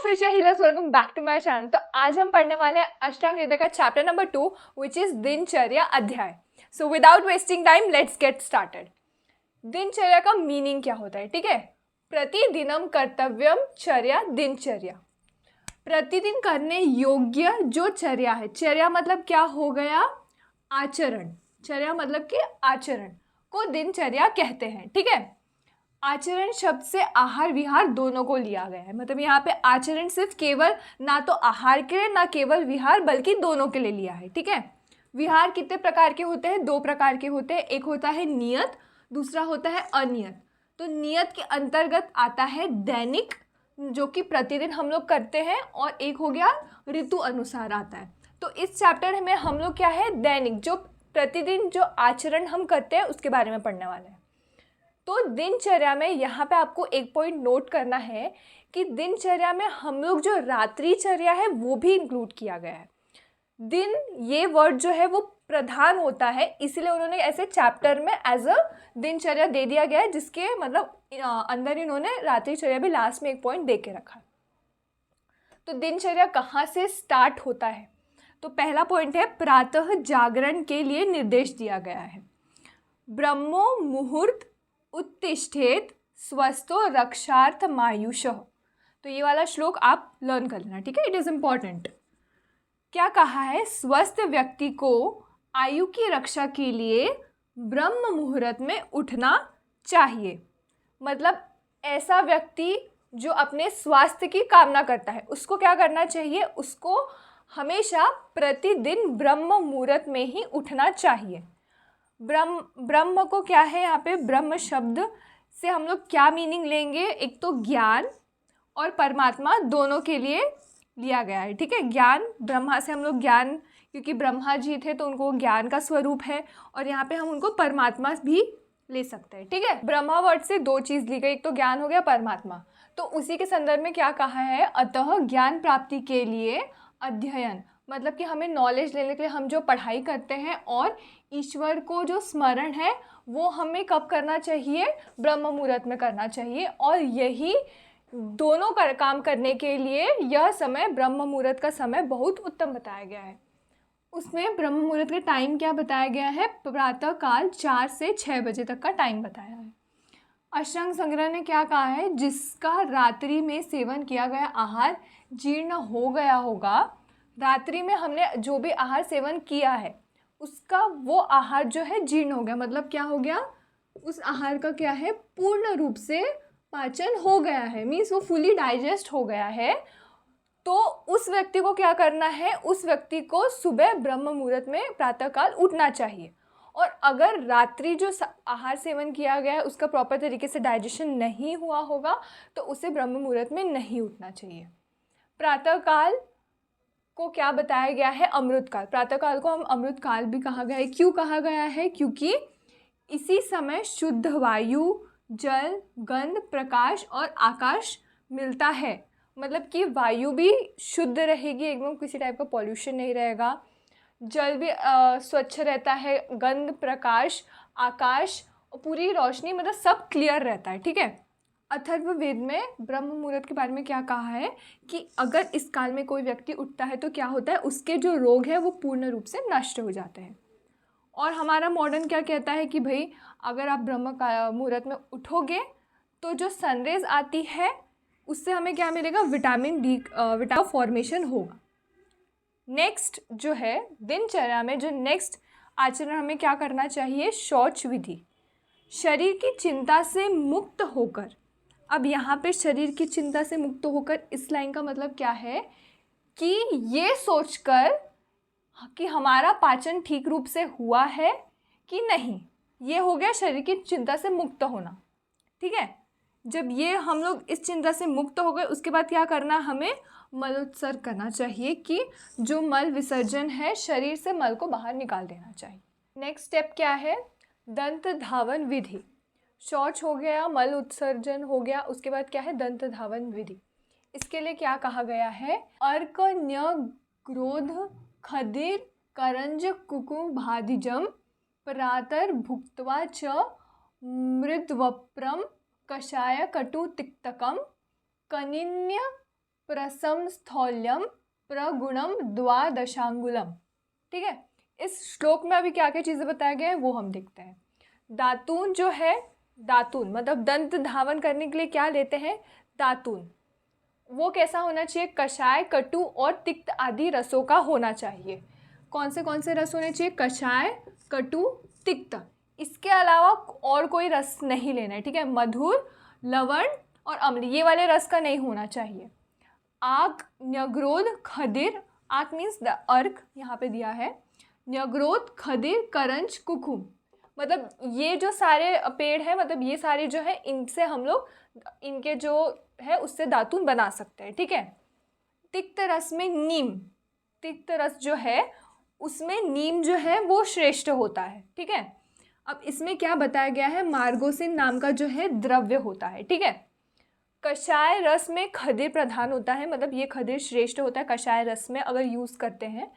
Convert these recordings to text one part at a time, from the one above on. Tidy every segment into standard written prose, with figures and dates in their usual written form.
फिर से healers, welcome back to my channel. तो आज हम पढ़ने वाले हैं अष्टांग हृदय का चैप्टर नंबर 2 विच इज दिनचर्या अध्याय। So without wasting time let's get started. दिनचर्या का मीनिंग क्या होता है, ठीक है। प्रतिदिनम कर्तव्यम चर्या दिनचर्या, प्रतिदिन करने योग्य जो चर्या है। चर्या मतलब क्या हो गया, आचरण। चर्या मतलब कि आचरण को दिनचर्या कहते हैं, ठीक है। आचरण शब्द से आहार विहार दोनों को लिया गया है। मतलब यहाँ पे आचरण सिर्फ केवल ना तो आहार के लिए ना केवल विहार बल्कि दोनों के लिए लिया है, ठीक है। विहार कितने प्रकार के होते हैं, दो प्रकार के होते हैं। एक होता है नियत, दूसरा होता है अनियत। तो नियत के अंतर्गत आता है दैनिक, जो कि प्रतिदिन हम लोग करते हैं, और एक हो गया ऋतु अनुसार आता है। तो इस चैप्टर में हम लोग क्या है, दैनिक जो प्रतिदिन जो आचरण हम करते हैं उसके बारे में पढ़ने वाले हैं। तो दिनचर्या में यहाँ पे आपको एक पॉइंट नोट करना है कि दिनचर्या में हम लोग जो रात्रिचर्या है वो भी इंक्लूड किया गया है। दिन ये वर्ड जो है वो प्रधान होता है, इसलिए उन्होंने ऐसे चैप्टर में एज अ दिनचर्या दे दिया गया है, जिसके मतलब अंदर इन्होंने रात्रिचर्या भी लास्ट में एक पॉइंट दे के रखा। तो दिनचर्या कहाँ से स्टार्ट होता है, तो पहला पॉइंट है प्रातः जागरण के लिए निर्देश दिया गया है। ब्रह्मो मुहूर्त उत्तिष्ठेत स्वस्थो रक्षार्थ मायुष। तो ये वाला श्लोक आप लर्न कर लेना, ठीक है, इट इज़ इम्पॉर्टेंट। क्या कहा है, स्वस्थ व्यक्ति को आयु की रक्षा के लिए ब्रह्म मुहूर्त में उठना चाहिए। मतलब ऐसा व्यक्ति जो अपने स्वास्थ्य की कामना करता है उसको क्या करना चाहिए, उसको हमेशा प्रतिदिन ब्रह्म मुहूर्त में ही उठना चाहिए। ब्रह्म को क्या है, यहाँ पे ब्रह्म शब्द से हम लोग क्या मीनिंग लेंगे, एक तो ज्ञान और परमात्मा दोनों के लिए लिया गया है, ठीक है। ज्ञान, ब्रह्मा से हम लोग ज्ञान, क्योंकि ब्रह्मा जी थे तो उनको ज्ञान का स्वरूप है, और यहाँ पे हम उनको परमात्मा भी ले सकते हैं, ठीक है। ब्रह्मा वर्ड से दो चीज़ ली गई, एक तो ज्ञान हो गया, परमात्मा। तो उसी के संदर्भ में क्या कहा है, अतः ज्ञान प्राप्ति के लिए अध्ययन, मतलब कि हमें नॉलेज लेने के लिए हम जो पढ़ाई करते हैं और ईश्वर को जो स्मरण है वो हमें कब करना चाहिए, ब्रह्म मुहूर्त में करना चाहिए। और यही दोनों काम करने के लिए यह समय, ब्रह्म मुहूर्त का समय बहुत उत्तम बताया गया है। उसमें ब्रह्म मुहूर्त का टाइम क्या बताया गया है, प्रातः काल 4 से 6 बजे तक का टाइम बताया है। अष्टांग संग्रह ने क्या कहा है, जिसका रात्रि में सेवन किया गया आहार जीर्ण हो गया होगा, रात्रि में हमने जो भी आहार सेवन किया है उसका वो आहार जो है जीर्ण हो गया, मतलब क्या हो गया, उस आहार का क्या है, पूर्ण रूप से पाचन हो गया है, मीन्स वो फुली डाइजेस्ट हो गया है। तो उस व्यक्ति को क्या करना है, उस व्यक्ति को सुबह ब्रह्म मुहूर्त में प्रातःकाल उठना चाहिए। और अगर रात्रि जो आहार सेवन किया गया है उसका प्रॉपर तरीके से डाइजेशन नहीं हुआ होगा तो उसे ब्रह्म मुहूर्त में नहीं उठना चाहिए। प्रातःकाल को क्या बताया गया है, अमृतकाल। प्रातःकाल को हम अमृतकाल भी कहा गया है। क्यों कहा गया है, क्योंकि इसी समय शुद्ध वायु, जल, गंध, प्रकाश और आकाश मिलता है। मतलब कि वायु भी शुद्ध रहेगी, एकदम किसी टाइप का पॉल्यूशन नहीं रहेगा, जल भी स्वच्छ रहता है, गंध, प्रकाश, आकाश, पूरी रोशनी, मतलब सब क्लियर रहता है, ठीक है। अथर्ववेद में ब्रह्म मुहूर्त के बारे में क्या कहा है कि अगर इस काल में कोई व्यक्ति उठता है तो क्या होता है, उसके जो रोग है वो पूर्ण रूप से नष्ट हो जाते हैं। और हमारा मॉडर्न क्या कहता है कि भाई अगर आप ब्रह्म मुहूर्त में उठोगे तो जो सनरेज आती है उससे हमें क्या मिलेगा, विटामिन डी, विटामिन फॉर्मेशन होगा। नेक्स्ट जो है दिनचर्या में जो नेक्स्ट आचरण हमें क्या करना चाहिए, शौच विधि। शरीर की चिंता से मुक्त होकर, अब यहाँ पे शरीर की चिंता से मुक्त होकर, इस लाइन का मतलब क्या है कि ये सोचकर कि हमारा पाचन ठीक रूप से हुआ है कि नहीं, ये हो गया शरीर की चिंता से मुक्त होना, ठीक है। जब ये हम लोग इस चिंता से मुक्त हो गए उसके बाद क्या करना, हमें मल उत्सर्ग करना चाहिए कि जो मल विसर्जन है शरीर से मल को बाहर निकाल देना चाहिए। नेक्स्ट स्टेप क्या है, दंत धावन विधि। शौच हो गया, मल उत्सर्जन हो गया, उसके बाद क्या है, दंत धावन विधि। इसके लिए क्या कहा गया है, अर्क न्य क्रोध खदिर करंज कुकुभादिजम प्रातर भुक्त्वा च मृद्वप्रम कषाय कटु तिक्तकम कनिन्य प्रसम स्थौल्यम प्रगुणम द्वादशांगुलम। ठीक है, इस श्लोक में अभी क्या क्या चीज़ें बताया गया है वो हम देखते हैं। दातून जो है, दातून मतलब दंत धावन करने के लिए क्या लेते हैं, दातून। वो कैसा होना चाहिए, कषाय, कटु और तिक्त आदि रसों का होना चाहिए। कौन से रस होने चाहिए, कषाय, कटु, तिक्त। इसके अलावा और कोई रस नहीं लेना है। ठीक है, मधुर, लवण और अम्ल, ये वाले रस का नहीं होना चाहिए। आक, न्यग्रोध, खदिर, आक मीन्स द अर्क यहाँ पे दिया है, न्यग्रोध, खदिर, करंज, कुकुम, मतलब ये जो सारे पेड़ हैं, मतलब ये सारे जो है इनसे हम लोग इनके जो है उससे दातून बना सकते हैं। ठीक है, तिक्त रस में नीम, तिक्त रस जो है उसमें नीम जो है वो श्रेष्ठ होता है। ठीक है, अब इसमें क्या बताया गया है, मार्गोसिन नाम का जो है द्रव्य होता है। ठीक है, कषाय रस में खदिर प्रधान होता है, मतलब ये खदिर श्रेष्ठ होता है कषाय रस में अगर यूज़ करते हैं।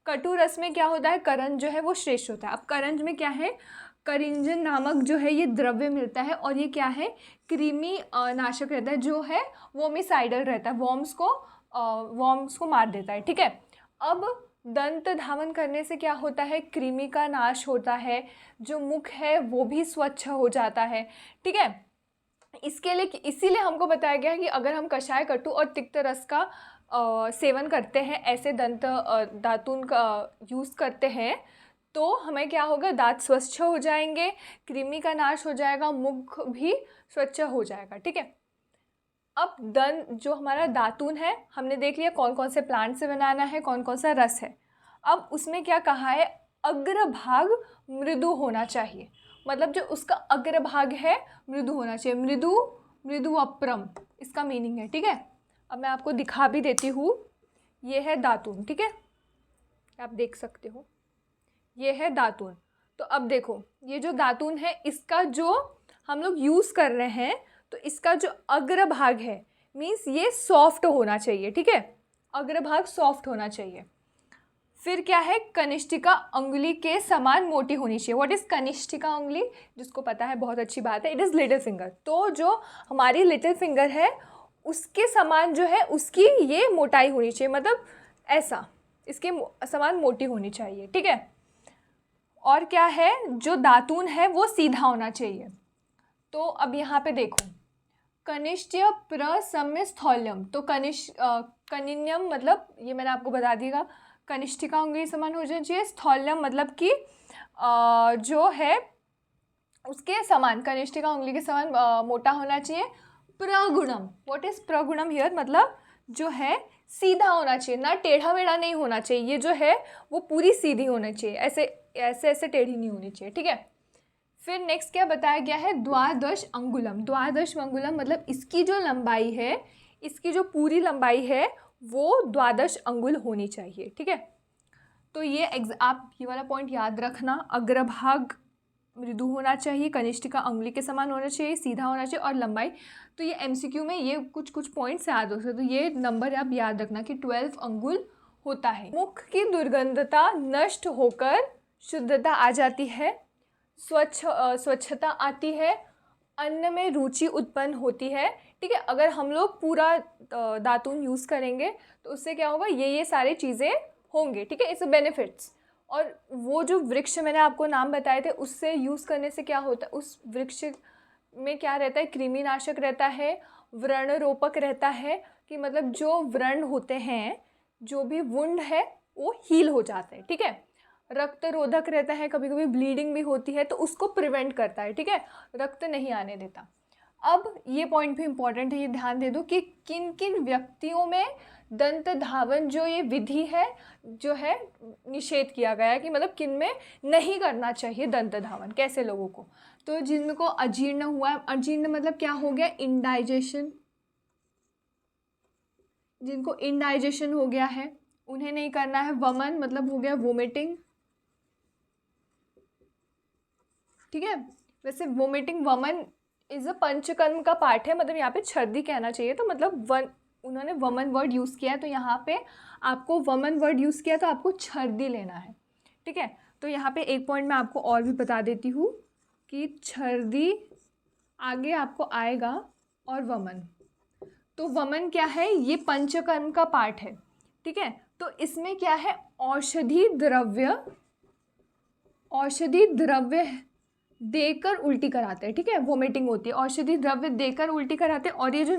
कटु रस में क्या होता है, करंज जो है वो श्रेष्ठ होता है। अब करंज में क्या है, करिंजन नामक जो है ये द्रव्य मिलता है और ये क्या है, कृमि नाशक रहता है, जो है वोमिसाइडल रहता है, वॉर्म्स को मार देता है। ठीक है, अब दंत धावन करने से क्या होता है, कृमि का नाश होता है, जो मुख है वो भी स्वच्छ हो जाता है। ठीक है, इसके लिए इसीलिए हमको बताया गया है कि अगर हम कषाय, कटु और तिक्त रस का सेवन करते हैं, ऐसे दातून का यूज़ करते हैं, तो हमें क्या होगा, दांत स्वच्छ हो जाएंगे, कृमि का नाश हो जाएगा, मुख भी स्वच्छ हो जाएगा। ठीक है, अब जो हमारा दातून है हमने देख लिया कौन कौन से प्लांट से बनाना है, कौन कौन सा रस है। अब उसमें क्या कहा है, अग्रभाग मृदु होना चाहिए, मतलब जो उसका अग्रभाग है मृदु होना चाहिए, मृदु, मृदु अप्रम इसका मीनिंग है। ठीक है, अब मैं आपको दिखा भी देती हूँ, ये है दातून। ठीक है, आप देख सकते हो ये है दातून। तो अब देखो ये जो दातून है इसका जो हम लोग यूज़ कर रहे हैं, तो इसका जो अग्रभाग है मीन्स ये सॉफ्ट होना चाहिए। ठीक है, अग्रभाग सॉफ्ट होना चाहिए। फिर क्या है, कनिष्ठिका अंगुली के समान मोटी होनी चाहिए। व्हाट इज़ कनिष्ठिका अंगुली, जिसको पता है बहुत अच्छी बात है, इट इज़ लिटिल फिंगर। तो जो हमारी लिटिल फिंगर है उसके समान जो है उसकी ये मोटाई होनी चाहिए, मतलब ऐसा इसके समान मोटी होनी चाहिए। ठीक है, और क्या है, जो दातून है वो सीधा होना चाहिए। तो अब यहाँ पे देखो, कनिष्ठ्य प्रसम्य स्थौल्यम, तो कनिन्यम मतलब ये मैंने आपको बता दिया, कनिष्ठिका अंगुली समान हो जाना चाहिए। स्थौल्यम मतलब कि जो है उसके समान, कनिष्ठिका अंगुली के समान मोटा होना चाहिए। प्रगुणम, व्हाट इज प्रगुणम हियर, मतलब जो है सीधा होना चाहिए, ना टेढ़ा मेढ़ा नहीं होना चाहिए, ये जो है वो पूरी सीधी होनी चाहिए, ऐसे ऐसे ऐसे टेढ़ी नहीं होनी चाहिए। ठीक है, फिर नेक्स्ट क्या बताया गया है, द्वादश अंगुलम। द्वादश अंगुलम मतलब इसकी जो लंबाई है, इसकी जो पूरी लंबाई है वो द्वादश अंगुल होनी चाहिए। ठीक है, तो ये आप ये वाला पॉइंट याद रखना, अग्रभाग मृदु होना चाहिए, कनिष्ठिका अंगुली के समान होना चाहिए, सीधा होना चाहिए और लंबाई। तो ये एमसीक्यू में ये कुछ पॉइंट्स याद हो सकते, तो ये नंबर आप याद रखना कि 12 अंगुल होता है। मुख की दुर्गंधता नष्ट होकर शुद्धता आ जाती है, स्वच्छता आती है, अन्न में रुचि उत्पन्न होती है। ठीक है, अगर हम लोग पूरा दातून यूज़ करेंगे तो उससे क्या होगा, ये सारी चीज़ें होंगे। ठीक है, इट्स बेनिफिट्स। और वो जो वृक्ष मैंने आपको नाम बताए थे उससे यूज़ करने से क्या होता है, उस वृक्ष में क्या रहता है, कृमिनाशक रहता है, व्रण रोपक रहता है, कि मतलब जो व्रण होते हैं, जो भी वुंड है वो हील हो जाते हैं। ठीक है, रक्त रोधक रहता है, कभी कभी ब्लीडिंग भी होती है तो उसको प्रिवेंट करता है। ठीक है, रक्त नहीं आने देता। अब ये पॉइंट भी इम्पॉर्टेंट है, ये ध्यान दे दो कि किन किन व्यक्तियों में दंत धावन जो ये विधि है जो है निषेध किया गया है, कि मतलब किन में नहीं करना चाहिए दंत धावन, कैसे लोगों को। तो जिनको अजीर्ण हुआ है, अजीर्ण मतलब क्या हो गया, इंडाइजेशन, जिनको इंडाइजेशन हो गया है उन्हें नहीं करना है। वमन मतलब हो गया वोमिटिंग। ठीक है, वैसे वोमिटिंग वमन इज अ पंचकर्म का पार्ट है, मतलब यहाँ पे छर्दी कहना चाहिए, तो मतलब उन्होंने वमन वर्ड यूज़ किया है, तो यहाँ पे आपको वमन वर्ड यूज़ किया तो आपको छर्दी लेना है। ठीक है, तो यहाँ पे एक पॉइंट मैं आपको और भी बता देती हूँ कि छर्दी आगे आपको आएगा और वमन, तो वमन क्या है, ये पंचकर्म का पार्ट है, ठीक है। तो इसमें क्या है, औषधि द्रव्य देकर उल्टी कराते हैं, ठीक है, वोमिटिंग होती है, औषधि द्रव्य देकर उल्टी कराते हैं। और ये जो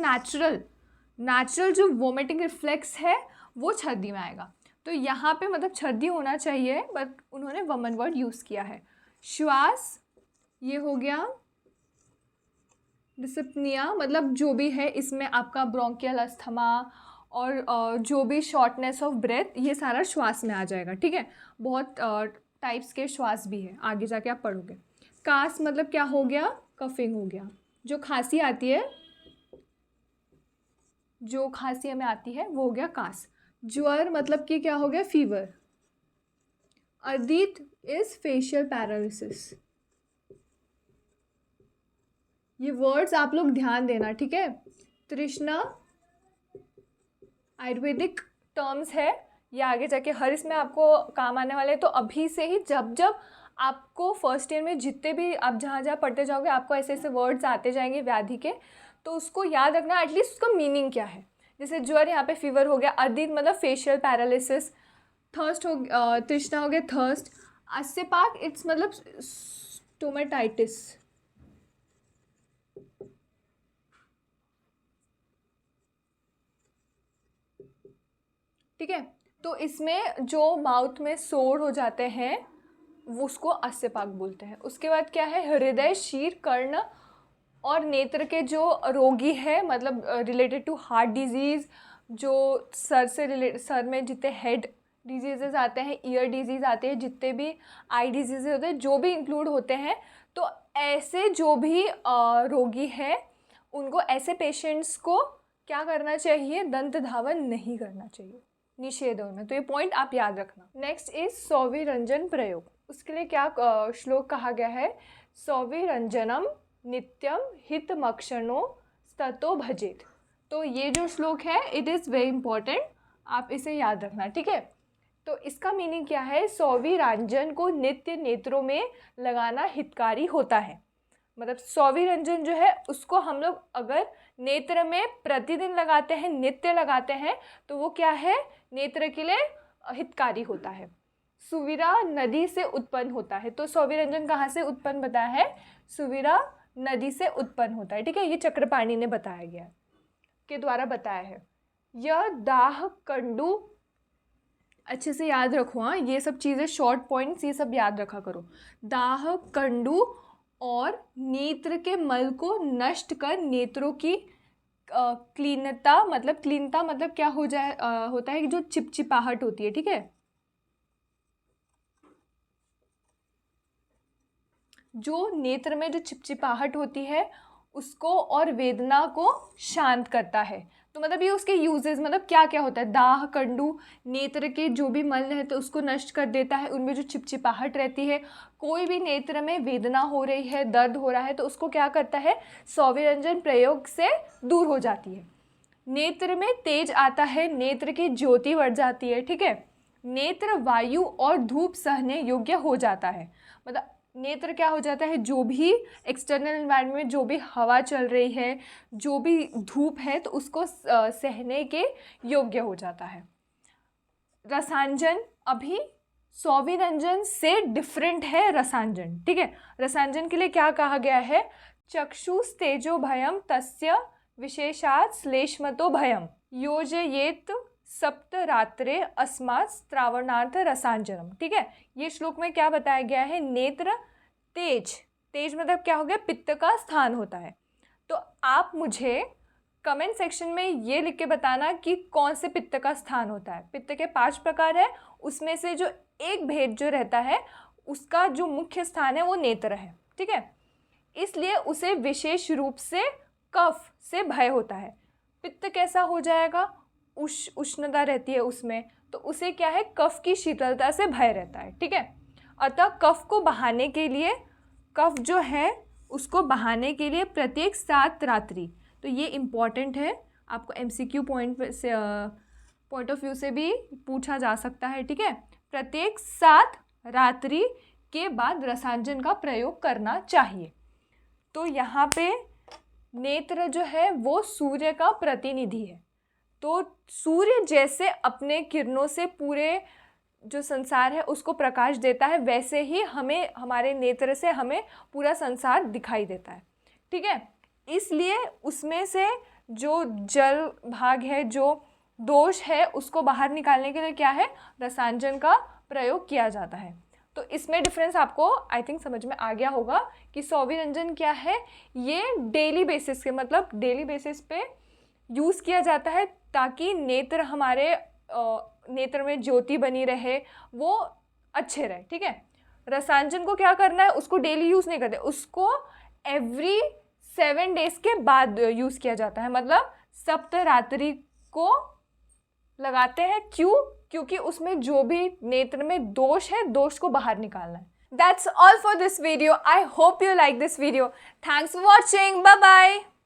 नेचुरल जो वोमिटिंग रिफ्लेक्स है वो छर्दी में आएगा। तो यहाँ पे मतलब छर्दी होना चाहिए, बट उन्होंने वमन वर्ड यूज़ किया है। श्वास, ये हो गया डिस्पनिया, मतलब जो भी है इसमें आपका ब्रोंकियल अस्थमा और जो भी शॉर्टनेस ऑफ ब्रेथ, ये सारा श्वास में आ जाएगा, ठीक है। बहुत टाइप्स के श्वास भी है, आगे जाके आप पढ़ोगे। कास मतलब क्या हो गया, कफिंग हो गया, जो खांसी हमें आती है वो हो गया कास। ज्वर मतलब कि क्या हो गया, फीवर। अदित इज फेशियल पैरालिसिस। ये वर्ड्स आप लोग ध्यान देना, ठीक है। तृष्णा आयुर्वेदिक टर्म्स है, ये आगे जाके हर इसमें आपको काम आने वाले हैं। तो अभी से ही जब आपको फर्स्ट ईयर में जितने भी आप जहाँ पढ़ते जाओगे, आपको ऐसे ऐसे वर्ड्स आते जाएंगे व्याधि के, तो उसको याद रखना, एटलीस्ट उसका मीनिंग क्या है। जैसे ज्वर, यहाँ पे फीवर हो गया। अदित मतलब फेशियल पैरालिसिस। थर्स्ट हो, तृष्णा हो गया थर्स्ट। अस्यपाक इट्स मतलब स्टोमेटाइटिस, ठीक है। तो इसमें जो माउथ में सोर हो जाते हैं वो उसको अस्यपाक बोलते हैं। उसके बाद क्या है, हृदय, शीर, कर्ण और नेत्र के जो रोगी है, मतलब रिलेटेड टू हार्ट डिजीज़, जो सर में जितने हेड डिजीजेज आते हैं, ईयर डिजीज़ आते हैं, जितने भी आई डिजीज़ होते हैं, जो भी इंक्लूड होते हैं, तो ऐसे जो भी रोगी हैं उनको, ऐसे पेशेंट्स को क्या करना चाहिए, दंत धावन नहीं करना चाहिए, निषेध होना। तो ये पॉइंट आप याद रखना। नेक्स्ट इज सौविरंजन प्रयोग। उसके लिए क्या श्लोक कहा गया है, सौविरंजनम नित्यम हितमक्षणो स्ततो भजेत। तो ये जो श्लोक है इट इज़ वेरी इंपॉर्टेंट, आप इसे याद रखना, ठीक है। तो इसका मीनिंग क्या है, सौविरंजन को नित्य नेत्रों में लगाना हितकारी होता है। मतलब सौविरंजन जो है उसको हम लोग अगर नेत्र में प्रतिदिन लगाते हैं, नित्य लगाते हैं, तो वो क्या है, नेत्र के लिए हितकारी होता है। सुविरा नदी से उत्पन्न होता है। तो सौविरंजन कहाँ से उत्पन्न बताया है, सुविरा नदी से उत्पन्न होता है, ठीक है। ये चक्रपाणी ने बताया गया के द्वारा बताया है। यह दाह कंडू, अच्छे से याद रखो, हाँ, ये सब चीज़ें शॉर्ट पॉइंट्स, ये सब याद रखा करो। दाह कंडू और नेत्र के मल को नष्ट कर नेत्रों की क्लीनता मतलब क्या हो जाए, होता है कि जो चिपचिपाहट होती है, ठीक है, जो नेत्र में जो चिपचिपाहट होती है उसको और वेदना को शांत करता है। तो मतलब ये उसके यूजेस, मतलब क्या क्या होता है, दाह कंडू नेत्र के जो भी मल है तो उसको नष्ट कर देता है, उनमें जो चिपचिपाहट रहती है, कोई भी नेत्र में वेदना हो रही है, दर्द हो रहा है, तो उसको क्या करता है, सौविरंजन प्रयोग से दूर हो जाती है। नेत्र में तेज आता है, नेत्र की ज्योति बढ़ जाती है, ठीक है। नेत्र वायु और धूप सहने योग्य हो जाता है। मतलब नेत्र क्या हो जाता है, जो भी एक्सटर्नल एनवायरनमेंट में जो भी हवा चल रही है, जो भी धूप है, तो उसको सहने के योग्य हो जाता है। रसांजन, अभी सौविरंजन से डिफरेंट है रसांजन, ठीक है। रसांजन के लिए क्या कहा गया है, चक्षुष तेजो भयम तस्य विशेषात् श्लेष्मतो भयम योजयेत सप्त रात्रे अस्मात् श्रावणार्थ रसांजनम, ठीक है। ये श्लोक में क्या बताया गया है, नेत्र तेज मतलब क्या हो गया, पित्त का स्थान होता है। तो आप मुझे कमेंट सेक्शन में ये लिख के बताना कि कौन से पित्त का स्थान होता है। पित्त के 5 प्रकार है, उसमें से जो एक भेद जो रहता है उसका जो मुख्य स्थान है वो नेत्र है, ठीक है। इसलिए उसे विशेष रूप से कफ से भय होता है। पित्त कैसा हो जाएगा, उष्णता रहती है उसमें, तो उसे क्या है, कफ की शीतलता से भय रहता है, ठीक है। अतः कफ को बहाने के लिए, कफ जो है उसको बहाने के लिए प्रत्येक 7 रात्रि, तो ये इम्पॉर्टेंट है, आपको MCQ पॉइंट ऑफ व्यू से भी पूछा जा सकता है, ठीक है। प्रत्येक 7 रात्रि के बाद रसांजन का प्रयोग करना चाहिए। तो यहाँ पे नेत्र जो है वो सूर्य का प्रतिनिधि है। तो सूर्य जैसे अपने किरणों से पूरे जो संसार है उसको प्रकाश देता है, वैसे ही हमें हमारे नेत्र से हमें पूरा संसार दिखाई देता है। ठीक है, इसलिए उसमें से जो जल भाग है, जो दोष है, उसको बाहर निकालने के लिए क्या है, रसांजन का प्रयोग किया जाता है। तो इसमें डिफरेंस आपको आई थिंक समझ में आ गया होगा कि सौविरंजन क्या है। ये डेली बेसिस के, मतलब डेली बेसिस पे यूज़ किया जाता है ताकि नेत्र हमारे नेत्र में ज्योति बनी रहे, वो अच्छे रहे। ठीक है, रसांजन को क्या करना है, उसको डेली यूज़ नहीं करते, उसको एवरी 7 डेज के बाद यूज़ किया जाता है, मतलब सप्तरात्रि को लगाते हैं। क्यों? क्योंकि उसमें जो भी नेत्र में दोष है, दोष को बाहर निकालना है। That's all for this video. I hope you like this video. Thanks for watching. Bye bye.